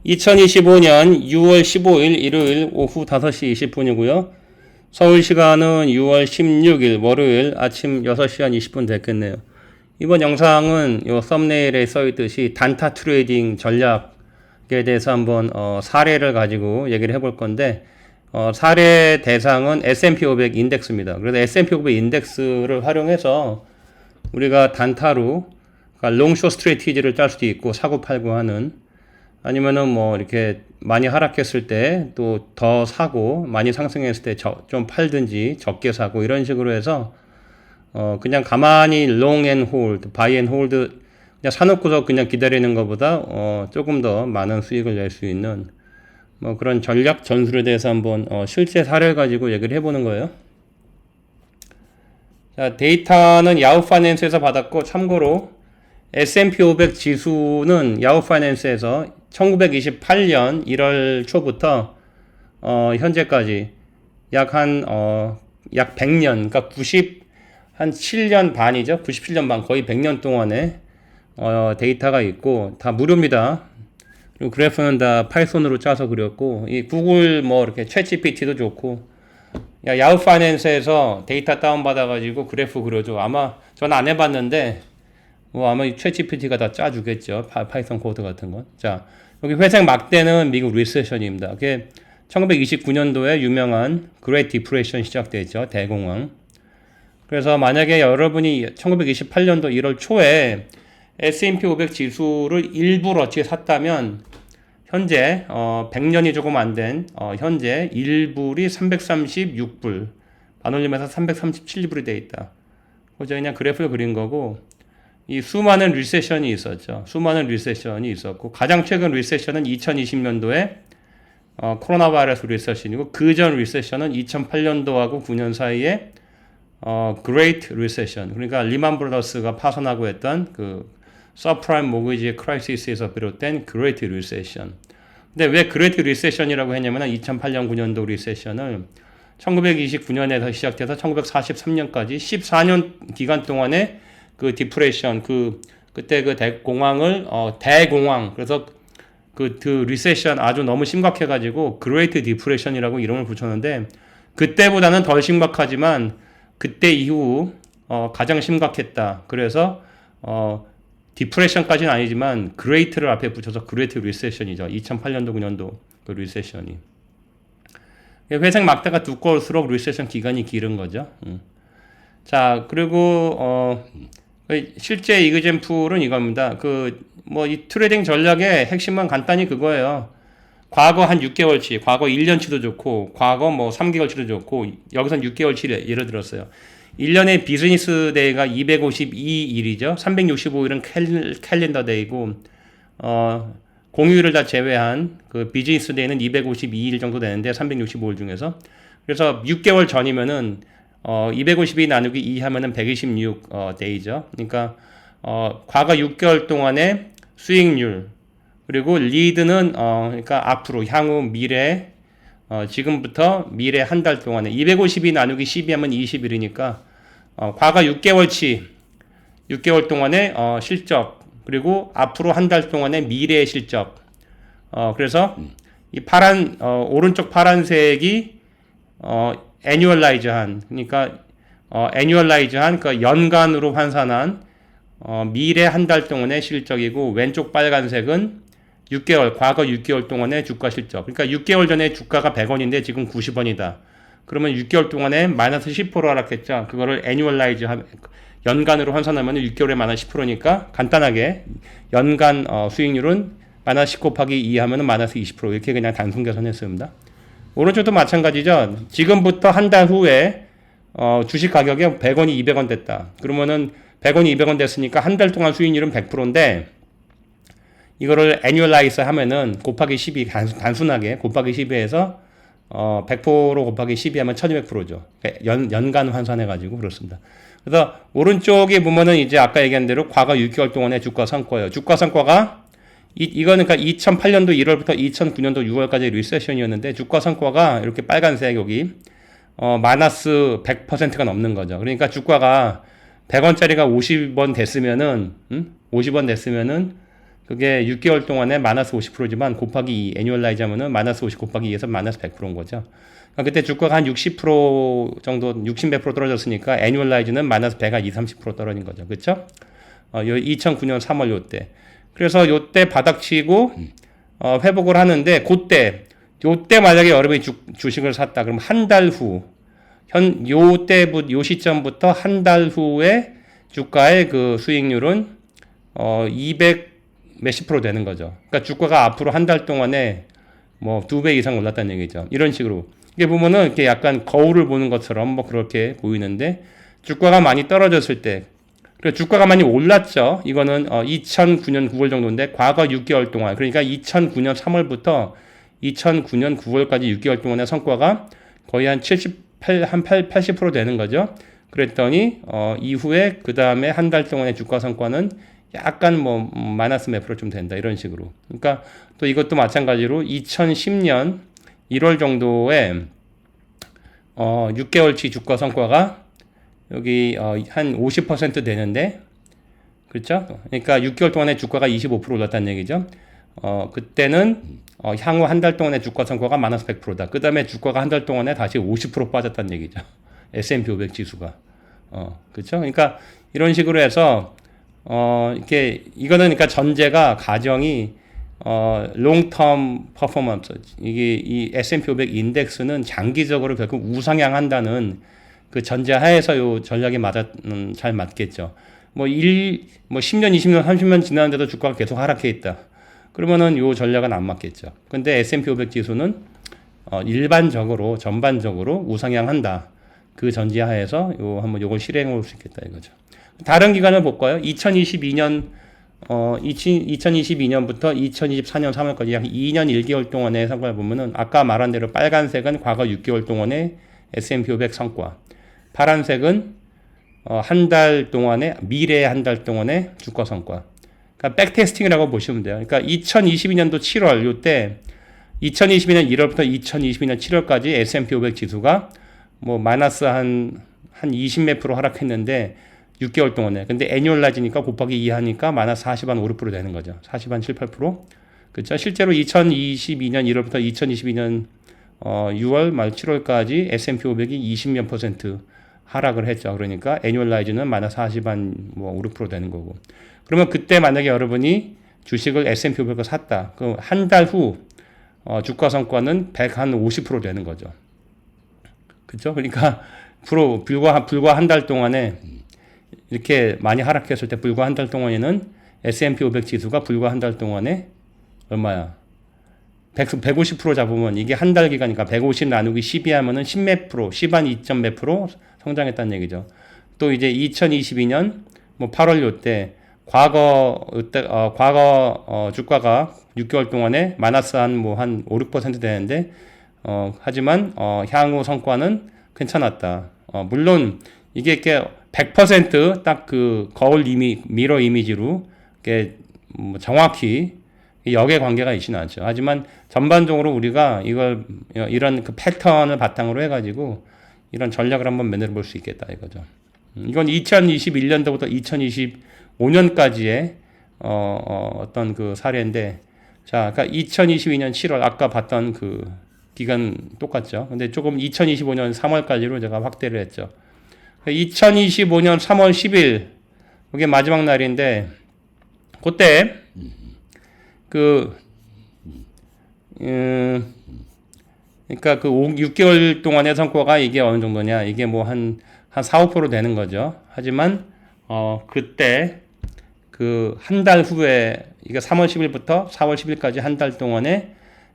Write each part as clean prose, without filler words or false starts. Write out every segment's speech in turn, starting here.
2025년 6월 15일 일요일 오후 5시 20분이고요. 서울 시간은 6월 16일 월요일 아침 6시 한 20분 됐겠네요. 이번 영상은 요 썸네일에 써있듯이 단타 트레이딩 전략에 대해서 한번 사례를 가지고 얘기를 해볼 건데 사례 대상은 S&P 500 인덱스입니다. 그래서 S&P 500 인덱스를 활용해서 우리가 단타로 그러니까 롱숏 스트래티지를 짤 수도 있고 사고 팔고 하는 아니면은 뭐 이렇게 많이 하락했을 때 또 더 사고 많이 상승했을 때 좀 팔든지 적게 사고 이런 식으로 해서 그냥 가만히 롱 앤 홀드, 바이 앤 홀드 그냥 사놓고서 그냥 기다리는 것보다 조금 더 많은 수익을 낼 수 있는 뭐 그런 전략 전술에 대해서 한번 실제 사례를 가지고 얘기를 해보는 거예요. 자, 데이터는 야후 파이낸스에서 받았고 참고로 S&P 500 지수는 야후 파이낸스에서 1928년 1월 초부터 현재까지 약 100년, 그러니까 7년 반이죠. 97년 반, 거의 100년 동안의 데이터가 있고 다 무료입니다. 그리고 그래프는 다 파이썬으로 짜서 그렸고 이 구글 뭐 이렇게 챗GPT도 좋고 야후 파이낸스에서 데이터 다운받아가지고 그래프 그려줘. 아마 전 안 해봤는데 아마 챗GPT가 다 짜주겠죠. 파이썬 코드 같은 건. 자, 여기 회색 막대는 미국 리세션입니다. 그게 1929년도에 유명한 그레이트 디프레션 시작되죠. 대공황. 그래서 만약에 여러분이 1928년도 1월 초에 S&P 500 지수를 일부러치 샀다면 현재 100년이 조금 안 된 현재 1불이 336불 반올림해서 337불이 돼 있다. 그래서 그냥 그래프를 그린 거고 이 수많은 리세션이 있었죠. 수많은 리세션이 있었고 가장 최근 리세션은 2020년도에 코로나 바이러스 리세션이고 그 전 리세션은 2008년도하고 9년 사이에 그레이트 리세션 그러니까 리만 브라더스가 파산하고 했던 그 서프라임 모기지 크라이시스에서 비롯된 그레이트 리세션. 근데 왜 그레이트 리세션이라고 했냐면 2008년 9년도 리세션을 1929년에서 시작돼서 1943년까지 14년 기간 동안에 그 디프레션 그때 그 대공황을 대공황 그래서 그 리세션 아주 너무 심각해가지고 그레이트 디프레션이라고 이름을 붙였는데 그때보다는 덜 심각하지만 그때 이후 가장 심각했다. 그래서 디프레션까지는 아니지만 그레이트를 앞에 붙여서 그레이트 리세션이죠. 2008년도 9년도 그 리세션이 회색 막대가 두꺼울수록 리세션 기간이 길은 거죠. 자 그리고 실제 이그젠플은 이겁니다. 뭐 이 트레이딩 전략의 핵심은 간단히 그거예요. 과거 한 6개월치, 과거 1년치도 좋고, 과거 뭐 3개월치도 좋고, 여기선 6개월치 예를 들었어요. 1년의 비즈니스 데이가 252일이죠. 365일은 캘린더 데이고, 공휴일을 다 제외한 그 비즈니스 데이는 252일 정도 되는데, 365일 중에서. 그래서 6개월 전이면은 252 나누기 2 하면은 126 데이죠. 그러니까 과거 6개월 동안의 수익률 그리고 리드는 그러니까 앞으로 향후 미래 지금부터 미래 한 달 동안에 252 나누기 12 하면 20일이니까 과거 6개월 동안의 실적 그리고 앞으로 한 달 동안의 미래의 실적 그래서 이 오른쪽 파란색이 애뉴얼라이즈한 그러니까 애뉴얼라이즈한 그 연간으로 환산한 미래 한 달 동안의 실적이고 왼쪽 빨간색은 6개월 과거 6개월 동안의 주가 실적. 그러니까 6개월 전에 주가가 100원인데 지금 90원이다. 그러면 6개월 동안에 마이너스 10% 하락했죠. 그거를 애뉴얼라이즈 연간으로 환산하면 6개월에 마이너스 10%니까 간단하게 연간 수익률은 마이너스 10 곱하기 2 하면 마이너스 20% 이렇게 그냥 단순 계산했습니다. 오른쪽도 마찬가지죠. 지금부터 한 달 후에 주식 가격이 100원이 200원 됐다. 그러면은 100원이 200원 됐으니까 한 달 동안 수익률은 100%인데 이거를 애뉴얼라이즈 하면은 곱하기 12 단순하게 곱하기 12해서 100% 곱하기 12 하면 1200%죠. 그러니까 연간 환산해 가지고 그렇습니다. 그래서 오른쪽에 보면은 이제 아까 얘기한 대로 과거 6개월 동안의 주가 성과예요. 주가 성과가 이거는 그러니까 2008년도 1월부터 2009년도 6월까지 리세션이었는데 주가 성과가 이렇게 빨간색 여기 마이너스 100%가 넘는 거죠. 그러니까 주가가 100원짜리가 50원 됐으면은 50원 됐으면은 그게 6개월 동안에 마이너스 50%지만 곱하기 2, 애뉴얼라이즈 하면은 마이너스 50 곱하기 2에서 마이너스 100%인 거죠. 그러니까 그때 주가가 한 60% 정도, 60 몇 프로 떨어졌으니까 애뉴얼라이즈는 마이너스 100한 2, 30% 떨어진 거죠. 그쵸? 2009년 3월 요때. 그래서 요때 바닥치고, 회복을 하는데, 요때 만약에 여러분이 주식을 샀다. 그럼 한 달 후, 요 시점부터 한 달 후에 주가의 그 수익률은 200 몇십 프로 되는 거죠. 그러니까 주가가 앞으로 한 달 동안에 뭐 2배 이상 올랐다는 얘기죠. 이런 식으로. 이게 보면은 이렇게 약간 거울을 보는 것처럼 뭐 그렇게 보이는데 주가가 많이 떨어졌을 때, 그리고 주가가 많이 올랐죠. 이거는 2009년 9월 정도인데 과거 6개월 동안, 그러니까 2009년 3월부터 2009년 9월까지 6개월 동안의 성과가 거의 한 80% 되는 거죠. 그랬더니 이후에 그 다음에 한 달 동안의 주가 성과는 약간 뭐 마이너스 몇 프로 좀 된다 이런 식으로. 그러니까 또 이것도 마찬가지로 2010년 1월 정도에 6개월치 주가 성과가 여기 한 50% 되는데, 그렇죠? 그러니까 6개월 동안에 주가가 25% 올랐다는 얘기죠. 그때는 향후 한 달 동안의 주가 성과가 마이너스 100%다. 그 다음에 주가가 한 달 동안에 다시 50% 빠졌다는 얘기죠. S&P 500 지수가. 그렇죠? 그러니까 이런 식으로 해서 이거는 그러니까 전제가 가정이 롱텀 퍼포먼스, 이게 이 S&P 500 인덱스는 장기적으로 결국 우상향한다는 그 전제 하에서 요 전략이 잘 맞겠죠. 뭐 10년, 20년, 30년 지났는데도 주가가 계속 하락해 있다. 그러면은 요 전략은 안 맞겠죠. 근데 S&P 500 지수는 일반적으로 전반적으로 우상향한다. 그 전제 하에서 한번 요걸 실행해 볼 수 있겠다 이거죠. 다른 기간을 볼까요? 2022년부터 2024년 3월까지 약 2년 1개월 동안의 성과를 보면은 아까 말한 대로 빨간색은 과거 6개월 동안의 S&P 500 성과, 파란색은 한 달 동안의 미래의 한 달 동안의 주가 성과. 그러니까 백테스팅이라고 보시면 돼요. 그러니까 2022년도 7월 요때 2022년 1월부터 2022년 7월까지 S&P 500 지수가 뭐 마이너스 한 20 몇 프로 하락했는데 6개월 동안에. 근데 애뉴얼라이즈니까 곱하기 2 하니까 마이너스 40한 5, 6% 되는 거죠. 40한 7, 8%. 그렇죠? 실제로 2022년 1월부터 2022년 6월 말 7월까지 S&P 500이 20몇 % 하락을 했죠. 그러니까 애뉴얼라이즈는 마이너스 40한 뭐 5, 6% 되는 거고. 그러면 그때 만약에 여러분이 주식을 S&P 500을 샀다. 그럼 한 달 후 주가 성과는 100한 50% 되는 거죠. 그렇죠? 그러니까 불과 한 달 동안에 이렇게 많이 하락했을 때 불과 한 달 동안에는 S&P 500 지수가 불과 한 달 동안에 얼마야? 150% 잡으면 이게 한 달 기간이니까 150 나누기 12 하면은 10 몇 프로, 10한 2점 몇 프로 성장했다는 얘기죠. 또 이제 2022년 뭐 8월 요때 과거 주가가 6개월 동안에 마이너스 한 5, 6% 되는데 하지만 향후 성과는 괜찮았다. 물론 이게 이렇게 100% 딱 그 거울 미러 이미지로 이렇게 정확히 역의 관계가 있지는 않죠. 하지만 전반적으로 우리가 이런 그 패턴을 바탕으로 해가지고 이런 전략을 한번 만들어 볼 수 있겠다 이거죠. 이건 2021년도부터 2025년까지의 어떤 그 사례인데, 자, 그러니까 2022년 7월 아까 봤던 그 기간 똑같죠. 근데 조금 2025년 3월까지로 제가 확대를 했죠. 2025년 3월 10일 그게 마지막 날인데 그때 그러니까 그 6개월 동안의 성과가 이게 어느 정도냐? 이게 뭐 한 4, 5% 되는 거죠. 하지만 그때 그 한 달 후에 이게 3월 10일부터 4월 10일까지 한 달 동안에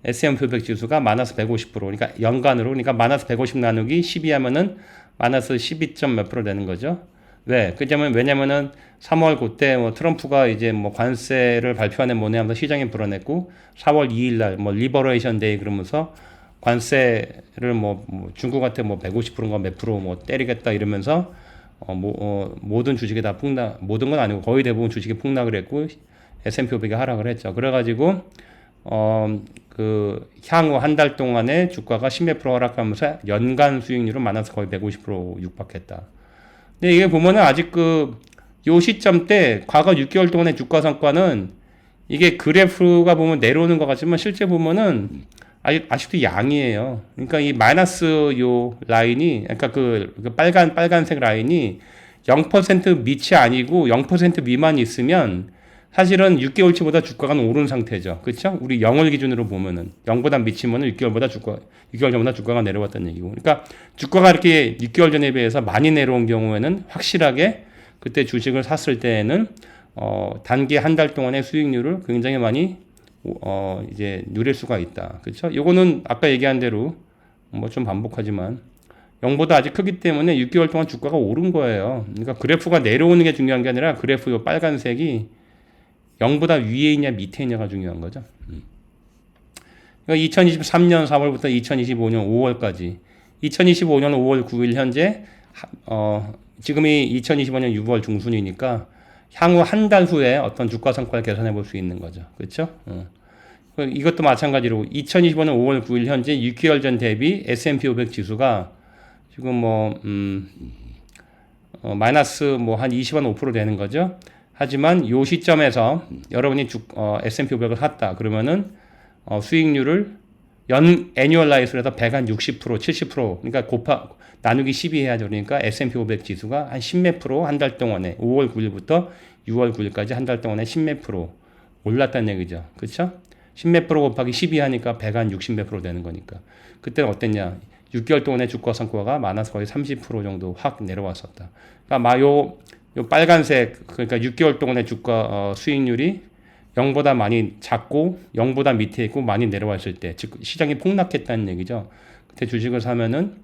S&P 500 지수가 마이너스 150%, 그러니까 연간으로, 그러니까 마이너스 150 나누기 12 하면은 마이너스 12점 몇 프로 되는 거죠. 왜? 왜냐면은 3월 그때 뭐 트럼프가 이제 뭐 관세를 발표하는 뭐냐 하면서 시장에 불어냈고 4월 2일 날 뭐 리버레이션 데이 그러면서 관세를 뭐 중국한테 뭐 150%인가 몇 프로 뭐 때리겠다 이러면서 모든 주식이 다 모든 건 아니고 거의 대부분 주식이 폭락을 했고 S&P 500이 하락을 했죠. 그래가지고 그 향후 한 달 동안에 주가가 10몇 프로 하락하면서 연간 수익률은 마이너스 거의 150% 육박했다. 근데 이게 보면은 아직 요 시점 때 과거 6개월 동안의 주가 성과는 이게 그래프가 보면 내려오는 것 같지만 실제 보면은 아직도 양이에요. 그러니까 이 마이너스 요 라인이, 그러니까 그 빨간색 라인이 0% 밑이 아니고 0% 미만이 있으면 사실은 6개월치보다 주가가 오른 상태죠. 그렇죠? 우리 0을 기준으로 보면은 0보다 밑이면은 6개월 전보다 주가가 내려왔다는 얘기고. 그러니까 주가가 이렇게 6개월 전에 비해서 많이 내려온 경우에는 확실하게 그때 주식을 샀을 때에는 단기 한 달 동안의 수익률을 굉장히 많이 이제 누릴 수가 있다. 그렇죠? 요거는 아까 얘기한 대로 뭐 좀 반복하지만 0보다 아직 크기 때문에 6개월 동안 주가가 오른 거예요. 그러니까 그래프가 내려오는 게 중요한 게 아니라 그래프 요 빨간색이 0보다 위에 있냐 밑에 있냐가 중요한 거죠. 그러니까 2023년 4월부터 2025년 5월까지 2025년 5월 9일 현재 지금이 2025년 6월 중순이니까 향후 한 달 후에 어떤 주가 성과를 계산해 볼 수 있는 거죠. 그렇죠? 이것도 마찬가지로 2025년 5월 9일 현재 6개월 전 대비 S&P 500 지수가 지금 마이너스 한 20한 5% 되는 거죠. 하지만 요 시점에서 여러분이 S&P 500을 샀다. 그러면은 수익률을 애뉴얼라이즈로 해서 160%, 70%, 그러니까 나누기 12 해야죠. 그러니까 S&P 500 지수가 한 10몇 프로 한 달 동안에 5월 9일부터 6월 9일까지 한 달 동안에 10몇 프로 올랐다는 얘기죠. 그렇죠? 10몇 프로 곱하기 12 하니까 160몇 프로 되는 거니까. 그때는 어땠냐? 6개월 동안의 주가 성과가 마이너스 거의 30% 정도 확 내려왔었다. 그러니까 요 빨간색, 그러니까 6개월 동안의 주가 수익률이 0보다 많이 작고 0보다 밑에 있고 많이 내려왔을 때, 즉 시장이 폭락했다는 얘기죠. 그때 주식을 사면은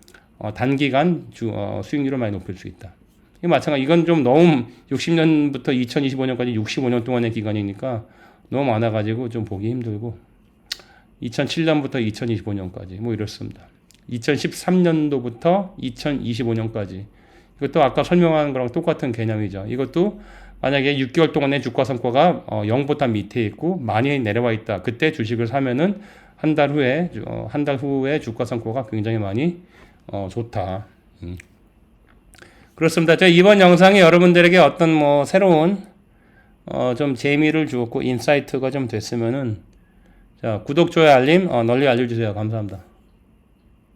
단기간 수익률을 많이 높일 수 있다. 이 마찬가지. 이건 좀 너무 60년부터 2025년까지 65년 동안의 기간이니까 너무 많아가지고 좀 보기 힘들고 2007년부터 2025년까지 뭐 이렇습니다. 2013년도부터 2025년까지 이것도 아까 설명한 거랑 똑같은 개념이죠. 이것도 만약에 6개월 동안의 주가 성과가 0보다 밑에 있고 많이 내려와 있다. 그때 주식을 사면은 한 달 후에 주가 성과가 굉장히 많이 좋다. 그렇습니다. 저 이번 영상이 여러분들에게 어떤 새로운 좀 재미를 주었고 인사이트가 좀 됐으면은 자, 구독, 좋아요, 알림 널리 알려주세요. 감사합니다.